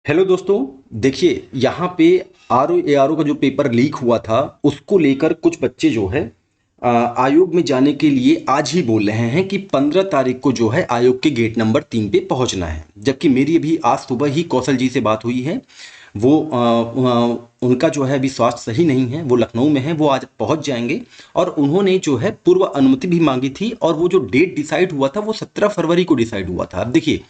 Hello दोस्तों। देखिए यहाँ पे आर ओ का जो पेपर लीक हुआ था उसको लेकर कुछ बच्चे जो है आयोग में जाने के लिए आज ही बोल रहे हैं कि 15 तारीख को जो है आयोग के गेट नंबर 3 पे पहुंचना है। जबकि मेरी अभी आज सुबह ही कौशल जी से बात हुई है। वो उनका जो है अभी स्वास्थ्य सही नहीं है, वो लखनऊ में है, वो आज पहुंच जाएंगे। और उन्होंने जो है पूर्व अनुमति भी मांगी थी और वो जो डेट डिसाइड हुआ था वो 17 फरवरी को डिसाइड हुआ था। अब देखिए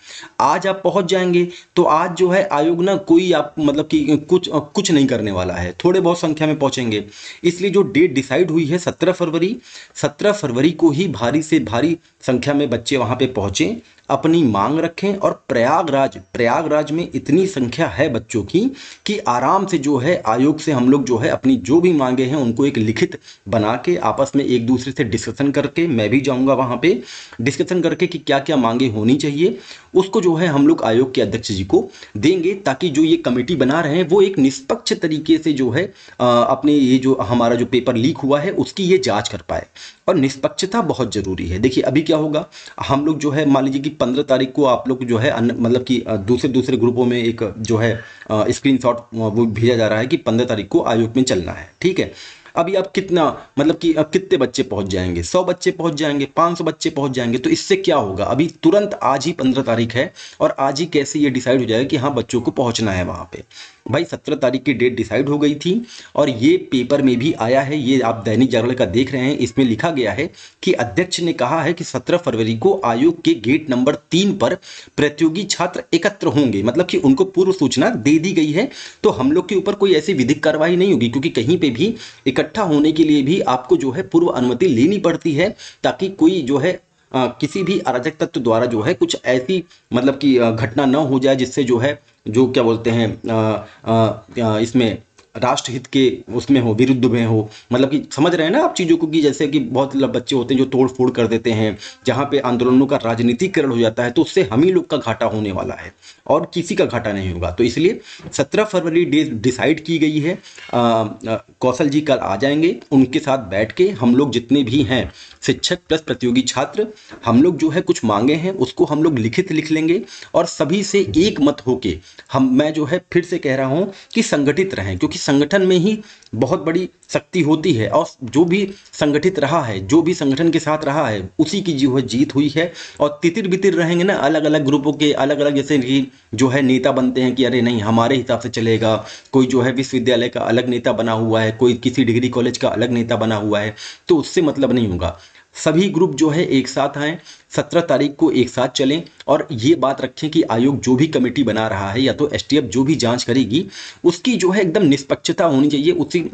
आज आप पहुंच जाएंगे तो आज जो है आयोग ना कोई आप मतलब कि कुछ नहीं करने वाला है, थोड़े बहुत संख्या में पहुंचेंगे। इसलिए जो डेट डिसाइड हुई है 17 फरवरी, 17 फरवरी को ही भारी से भारी संख्या में बच्चे वहां पे पहुंचे, अपनी मांग रखें। और प्रयागराज में इतनी संख्या है बच्चों की कि आराम से जो है आयोग से हम लोग जो है अपनी जो भी मांगे हैं उनको एक लिखित बना के आपस में एक दूसरे से डिस्कशन करके, मैं भी जाऊंगा वहां पे, डिस्कशन करके कि क्या क्या मांगे होनी चाहिए उसको जो है हम लोग आयोग के अध्यक्ष जी को देंगे, ताकि जो ये कमेटी बना रहे हैं वो एक निष्पक्ष तरीके से जो है अपने ये जो हमारा जो पेपर लीक हुआ है उसकी ये जांच कर पाए। और निष्पक्षता बहुत जरूरी है। देखिए अभी क्या होगा, हम लोग जो है मान लीजिए कि 15 तारीख को आप लोग जो है मतलब कि दूसरे दूसरे ग्रुपों में एक जो है स्क्रीनशॉट वो भेजा जा रहा है कि 15 तारीख को आयोग में चलना है, ठीक है। अभी आप कितना मतलब कि कितने बच्चे पहुंच जाएंगे, 100 बच्चे पहुंच जाएंगे, 500 बच्चे पहुंच जाएंगे, तो इससे क्या होगा। अभी तुरंत आज ही 15 तारीख है और आज ही कैसे ये डिसाइड हो जाएगा कि हाँ बच्चों को पहुंचना है वहां पे। भाई 17 तारीख की डेट डिसाइड हो गई थी और ये पेपर में भी आया है, ये आप दैनिक जागरण का देख रहे हैं, इसमें लिखा गया है कि अध्यक्ष ने कहा है कि 17 फरवरी को आयोग के गेट नंबर 3 पर प्रतियोगी छात्र एकत्र होंगे, मतलब कि उनको पूर्व सूचना दे दी गई है। तो हम लोग के ऊपर कोई ऐसी विधिक कार्रवाई नहीं होगी, क्योंकि कहीं पे भी इकट्ठा होने के लिए भी आपको जो है पूर्व अनुमति लेनी पड़ती है, ताकि कोई जो है किसी भी अराजक तत्व द्वारा जो है कुछ ऐसी मतलब कि घटना न हो जाए जिससे जो है जो क्या बोलते हैं इसमें राष्ट्रहित के उसमें हो, विरुद्ध में हो। मतलब कि समझ रहे हैं ना आप चीज़ों को, कि जैसे कि बहुत बच्चे होते हैं जो तोड़ फोड़ कर देते हैं, जहाँ पे आंदोलनों का राजनीतिकरण हो जाता है, तो उससे हम ही लोग का घाटा होने वाला है और किसी का घाटा नहीं होगा। तो इसलिए 17 फरवरी डेट डिसाइड की गई है। कौशल जी कल आ जाएंगे, उनके साथ बैठ के हम लोग जितने भी हैं शिक्षक प्लस प्रतियोगी छात्र, हम लोग जो है कुछ मांगे हैं उसको हम लोग लिखित लिख लेंगे और सभी से एक मत होके मैं जो है फिर से कह रहा हूं कि संगठित रहें, क्योंकि संगठन में ही बहुत बड़ी शक्ति होती है। और जो भी संगठित रहा है, जो भी संगठन के साथ रहा है, उसी की जो है जीत हुई है। और तितिर बितिर रहेंगे ना अलग अलग ग्रुपों के, अलग अलग जैसे कि जो है नेता बनते हैं कि अरे नहीं हमारे हिसाब से चलेगा, कोई जो है विश्वविद्यालय का अलग नेता बना हुआ है, कोई किसी डिग्री कॉलेज का अलग नेता बना हुआ है, तो उससे मतलब नहीं होगा। सभी ग्रुप जो है एक साथ आए, 17 तारीख को एक साथ चलें और ये बात रखें कि आयोग जो भी कमेटी बना रहा है या तो एसटीएफ जो भी जांच करेगी उसकी जो है एकदम निष्पक्षता होनी चाहिए, उसी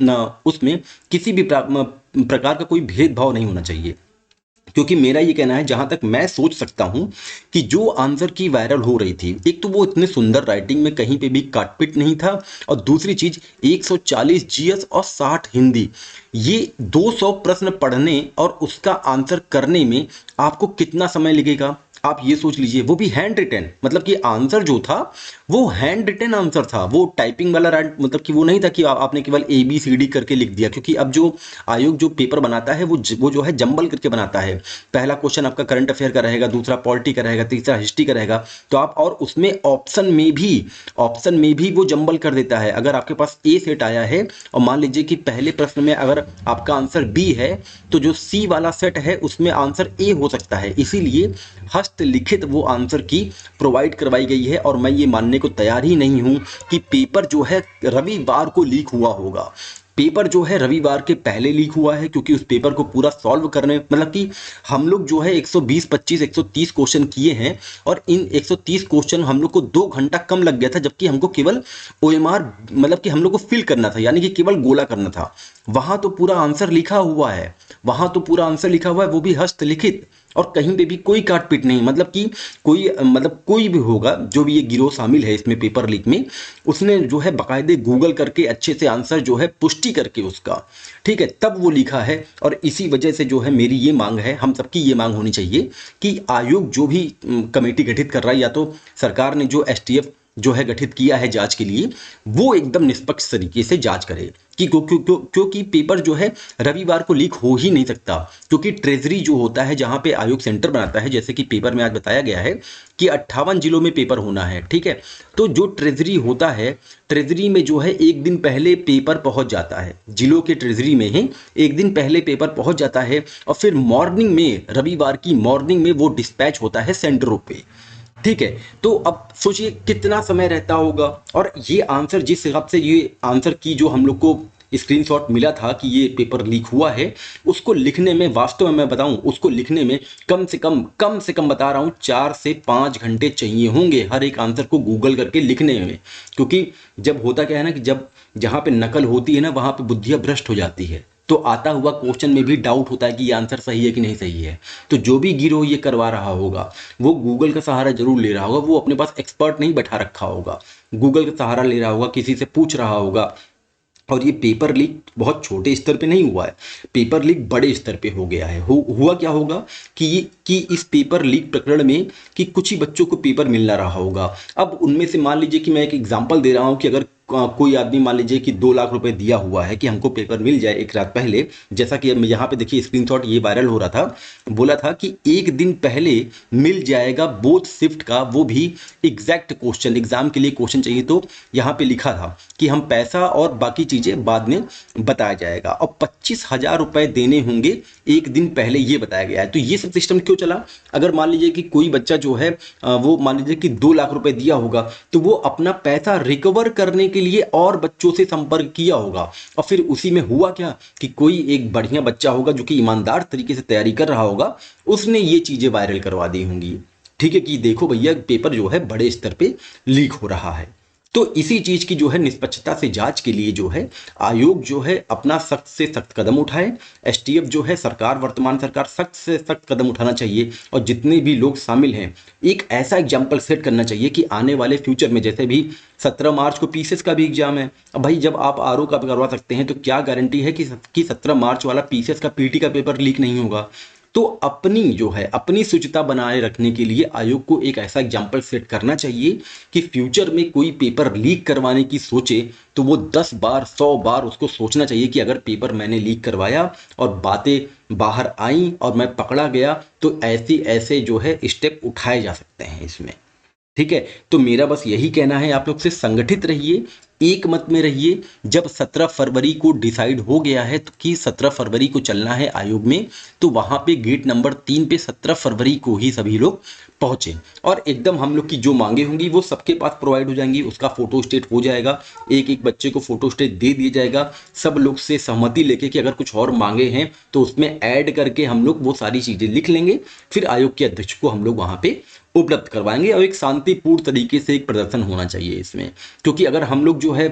उसमें किसी भी प्रकार का कोई भेदभाव नहीं होना चाहिए। क्योंकि मेरा ये कहना है, जहां तक मैं सोच सकता हूं, कि जो आंसर की वायरल हो रही थी, एक तो वो इतने सुंदर राइटिंग में कहीं पे भी काटपिट नहीं था, और दूसरी चीज 140 जीएस और 60 हिंदी, ये 200 प्रश्न पढ़ने और उसका आंसर करने में आपको कितना समय लगेगा आप ये सोच लीजिए। वो भी हैंड रिटन, मतलब कि आंसर जो था वो हैंड रिटन आंसर था, वो टाइपिंग वाला मतलब कि वो नहीं था कि आपने केवल ए बी सी डी करके लिख दिया। क्योंकि अब जो आयोग जो पेपर बनाता है वो जो है जंबल करके बनाता है। पहला क्वेश्चन आपका करंट अफेयर का रहेगा, दूसरा पॉलिटी का रहेगा, तीसरा हिस्ट्री का रहेगा। तो आप और उसमें ऑप्शन में भी वो जंबल कर देता है। अगर आपके पास ए सेट आया है और मान लीजिए कि पहले प्रश्न में अगर आपका आंसर बी है, तो जो सी वाला सेट है उसमें आंसर ए हो सकता है। इसीलिए हस्तलिखित वो आंसर की प्रोवाइड करवाई गई है। और मैं ये मानने को तैयार ही नहीं हूं कि पेपर जो है रविवार को लीक हुआ होगा। पेपर जो है रविवार के पहले लीक हुआ है, क्योंकि उस पेपर को पूरा सॉल्व करने मतलब कि हम लोग जो है 120 25 130 क्वेश्चन किए हैं, और इन 130 क्वेश्चन हम लोग को 2 घंटा कम लग गया था, जबकि हमको केवल ओएमआर मतलब कि हम लोग को फिल करना था, यानी कि केवल गोला करना था। वहां तो पूरा आंसर लिखा हुआ है, वो भी हस्तलिखित, और कहीं पे भी कोई काटपीट नहीं। मतलब कि कोई भी होगा जो भी ये गिरोह शामिल है इसमें पेपर लीक में, उसने जो है बाकायदे गूगल करके अच्छे से आंसर जो है पुष्टि करके उसका, ठीक है, तब वो लिखा है। और इसी वजह से जो है मेरी ये मांग है, हम सबकी ये मांग होनी चाहिए कि आयोग जो भी कमेटी गठित कर रहा है, या तो सरकार ने जो एसटीएफ जो है गठित किया है जांच के लिए, वो एकदम निष्पक्ष तरीके से जांच करे कि क्योंकि पेपर जो है रविवार को लीक हो ही नहीं सकता, क्योंकि ट्रेजरी जो होता है जहां पे आयोग सेंटर बनाता है, जैसे कि पेपर में आज बताया गया है कि 58 जिलों में पेपर होना है, ठीक है। तो जो ट्रेजरी होता है, ट्रेजरी में जो है एक दिन पहले पेपर पहुंच जाता है, जिलों के ट्रेजरी में ही एक दिन पहले पेपर पहुंच जाता है, और फिर मॉर्निंग में, रविवार की मॉर्निंग में वो डिस्पैच होता है सेंटरों पे, ठीक है। तो अब सोचिए कितना समय रहता होगा। और ये आंसर, जिस हिसाब से ये आंसर की जो हम लोग को स्क्रीनशॉट मिला था कि ये पेपर लीक हुआ है, उसको लिखने में, वास्तव में मैं बताऊं, उसको लिखने में कम से कम बता रहा हूं 4 से 5 घंटे चाहिए होंगे हर एक आंसर को गूगल करके लिखने में। क्योंकि जब होता क्या है ना कि जब जहां पे नकल होती है ना, वहां पे बुद्धियां भ्रष्ट हो जाती है, तो आता हुआ क्वेश्चन में भी डाउट होता है कि ये आंसर सही है कि नहीं सही है। तो जो भी गिरोह ये करवा रहा होगा, वो गूगल का सहारा जरूर ले रहा होगा, वो अपने पास एक्सपर्ट नहीं बैठा रखा होगा, गूगल का सहारा ले रहा होगा, किसी से पूछ रहा होगा। और ये पेपर लीक बहुत छोटे स्तर पे नहीं हुआ है, पेपर लीक बड़े स्तर पे हो गया है। हुआ क्या होगा कि इस पेपर लीक प्रकरण में कि कुछ ही बच्चों को पेपर मिल ना रहा होगा। अब उनमें से मान लीजिए कि मैं एक एग्जांपल दे रहा हूं कि अगर कोई आदमी मान लीजिए कि 2 लाख रुपए दिया हुआ है कि हमको पेपर मिल जाए एक रात पहले, जैसा कि यहाँ पे देखिए स्क्रीनशॉट ये वायरल हो रहा था, बोला था कि एक दिन पहले मिल जाएगा बोथ शिफ्ट का, वो भी एग्जैक्ट क्वेश्चन, एग्जाम के लिए क्वेश्चन चाहिए। तो यहाँ पे लिखा था कि हम पैसा और बाकी चीजें बाद में बताया जाएगा, और 25,000 रुपए देने होंगे एक दिन पहले, ये बताया गया है। तो ये सब सिस्टम क्यों चला? अगर मान लीजिए कि कोई बच्चा जो है वो मान लीजिए कि 2 लाख रुपए दिया होगा, तो वो अपना पैसा रिकवर करने के लिए और बच्चों से संपर्क किया होगा, और फिर उसी में हुआ क्या कि कोई एक बढ़िया बच्चा होगा जो कि ईमानदार तरीके से तैयारी कर रहा होगा, उसने ये चीजें वायरल करवा दी होंगी, ठीक है, कि देखो भैया पेपर जो है बड़े स्तर पे लीक हो रहा है। तो इसी चीज की जो है निष्पक्षता से जांच के लिए जो है आयोग जो है अपना सख्त से सख्त कदम उठाए। एसटीएफ जो है सरकार, वर्तमान सरकार, सख्त से सख्त कदम उठाना चाहिए, और जितने भी लोग शामिल हैं एक ऐसा एग्जाम्पल सेट करना चाहिए कि आने वाले फ्यूचर में, जैसे भी 17 मार्च को पीसीएस का भी एग्जाम है, अब भाई जब आप आरओ का भी करवा सकते हैं तो क्या गारंटी है कि 17 मार्च वाला पीसीएस का पीटी का पेपर लीक नहीं होगा। तो अपनी जो है अपनी शुचिता बनाए रखने के लिए आयोग को एक ऐसा एग्जाम्पल सेट करना चाहिए कि फ्यूचर में कोई पेपर लीक करवाने की सोचे तो वो 10 बार 100 बार उसको सोचना चाहिए कि अगर पेपर मैंने लीक करवाया और बातें बाहर आई और मैं पकड़ा गया तो ऐसे जो है स्टेप उठाए जा सकते हैं इसमें, ठीक है। तो मेरा बस यही कहना है, आप लोग से संगठित रहिए, एक मत में रहिए। जब 17 फरवरी को डिसाइड हो गया है तो कि 17 फरवरी को चलना है आयोग में, तो वहां पे गेट नंबर 3 पे 17 फरवरी को ही सभी लोग पहुंचे, और एकदम हम लोग की जो मांगे होंगी वो सबके पास प्रोवाइड हो जाएंगी, उसका फोटो स्टेट हो जाएगा, एक एक बच्चे को फोटो स्टेट दे दिया जाएगा, सब लोग से सहमति लेके कि अगर कुछ और मांगे हैं तो उसमें ऐड करके हम लोग वो सारी चीजें लिख लेंगे, फिर आयोग के अध्यक्ष को हम लोग वहां पे उपलब्ध करवाएंगे, और एक शांतिपूर्ण तरीके से एक प्रदर्शन होना चाहिए इसमें। क्योंकि अगर हम लोग जो है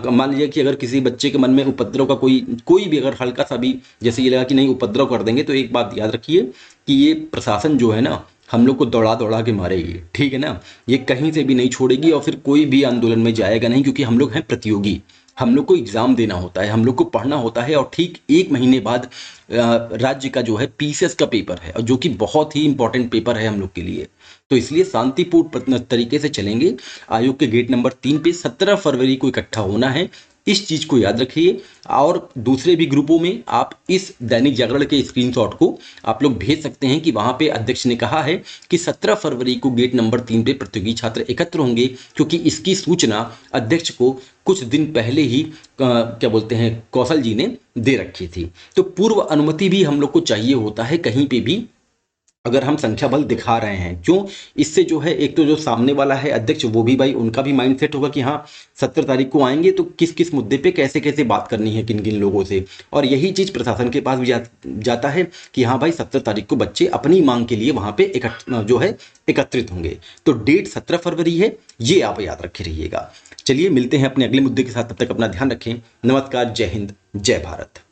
मान लीजिए कि अगर किसी बच्चे के मन में उपद्रव का कोई भी अगर हल्का सा भी जैसे ये लगा कि नहीं उपद्रव कर देंगे, तो एक बात याद रखिए कि ये प्रशासन जो है ना हम लोग को दौड़ा दौड़ा के मारेगी, ठीक है ना, ये कहीं से भी नहीं छोड़ेगी, और फिर कोई भी आंदोलन में जाएगा नहीं, क्योंकि हम लोग हैं प्रतियोगी, हम लोग को एग्जाम देना होता है, हम लोग को पढ़ना होता है, और ठीक 1 महीने बाद राज्य का जो है पीसीएस का पेपर है, और जो कि बहुत ही इंपॉर्टेंट पेपर है हम लोग के लिए। तो इसलिए शांतिपूर्ण तरीके से चलेंगे। आयोग के गेट नंबर 3 पे 17 फरवरी को इकट्ठा होना है, इस चीज को याद रखिए। और दूसरे भी ग्रुपों में आप इस दैनिक जागरण के स्क्रीनशॉट को आप लोग भेज सकते हैं कि वहां पे अध्यक्ष ने कहा है कि 17 फरवरी को गेट नंबर 3 पे प्रतियोगी छात्र एकत्र होंगे, क्योंकि इसकी सूचना अध्यक्ष को कुछ दिन पहले ही क्या बोलते हैं कौशल जी ने दे रखी थी। तो पूर्व अनुमति भी हम लोग को चाहिए होता है कहीं पे भी अगर हम संख्या बल दिखा रहे हैं। क्यों? इससे जो है एक तो जो सामने वाला है अध्यक्ष, वो भी भाई उनका भी माइंड सेट होगा कि हाँ 17 तारीख को आएंगे तो किस किस मुद्दे पे कैसे कैसे बात करनी है किन किन लोगों से, और यही चीज प्रशासन के पास भी जाता है कि हाँ भाई 17 तारीख को बच्चे अपनी मांग के लिए वहां पे जो है एकत्रित होंगे। तो डेट 17 फरवरी है, ये आप याद रखे रहिएगा। चलिए मिलते हैं अपने अगले मुद्दे के साथ, तब तक अपना ध्यान रखें। नमस्कार, जय हिंद, जय भारत।